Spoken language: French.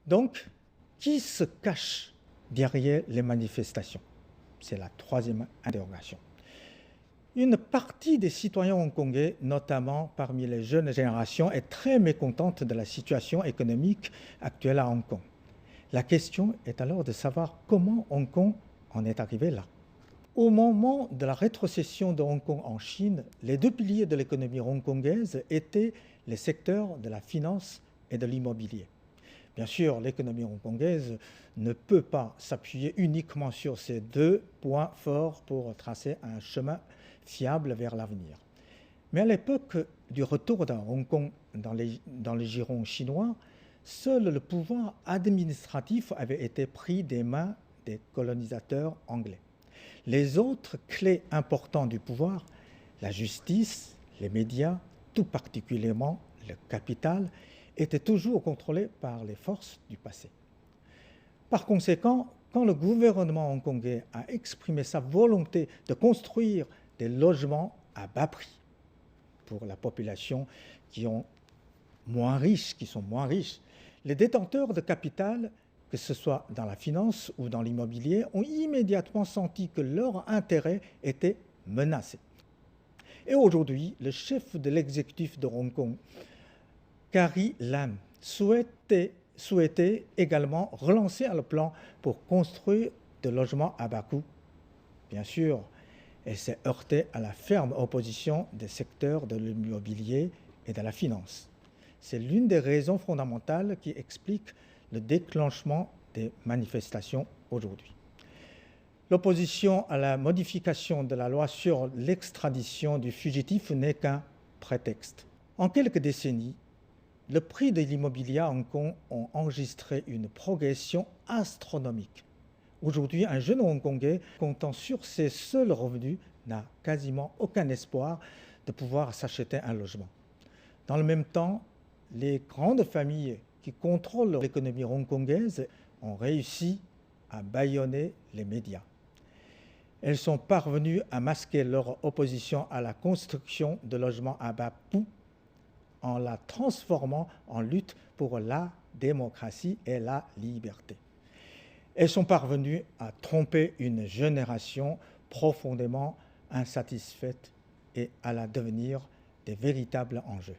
Donc, qui se cache derrière les manifestations? C'est la troisième interrogation. Une partie des citoyens hongkongais, notamment parmi les jeunes générations, est très mécontente de la situation économique actuelle à Hong Kong. La question est alors de savoir comment Hong Kong en est arrivé là. Au moment de la rétrocession de Hong Kong en Chine, les deux piliers de l'économie hongkongaise étaient les secteurs de la finance et de l'immobilier. Bien sûr, l'économie hongkongaise ne peut pas s'appuyer uniquement sur ces deux points forts pour tracer un chemin fiable vers l'avenir. Mais à l'époque du retour de Hong Kong dans les girons chinois, seul le pouvoir administratif avait été pris des mains des colonisateurs anglais. Les autres clés importantes du pouvoir, la justice, les médias, tout particulièrement le capital, étaient toujours contrôlés par les forces du passé. Par conséquent, quand le gouvernement hongkongais a exprimé sa volonté de construire des logements à bas prix pour la population qui sont moins riches, les détenteurs de capital, que ce soit dans la finance ou dans l'immobilier, ont immédiatement senti que leur intérêt était menacé. Et aujourd'hui, le chef de l'exécutif de Hong Kong, Carrie Lam, souhaitait également relancer le plan pour construire des logements à bas coût. Bien sûr, elle s'est heurtée à la ferme opposition des secteurs de l'immobilier et de la finance. C'est l'une des raisons fondamentales qui explique le déclenchement des manifestations aujourd'hui. L'opposition à la modification de la loi sur l'extradition du fugitif n'est qu'un prétexte. En quelques décennies, le prix de l'immobilier à Hong Kong a enregistré une progression astronomique. Aujourd'hui, un jeune Hongkongais comptant sur ses seuls revenus n'a quasiment aucun espoir de pouvoir s'acheter un logement. Dans le même temps, les grandes familles qui contrôlent l'économie hongkongaise ont réussi à bâillonner les médias. Elles sont parvenues à masquer leur opposition à la construction de logements à bas coût en la transformant en lutte pour la démocratie et la liberté. Elles sont parvenues à tromper une génération profondément insatisfaite et à la devenir des véritables enjeux.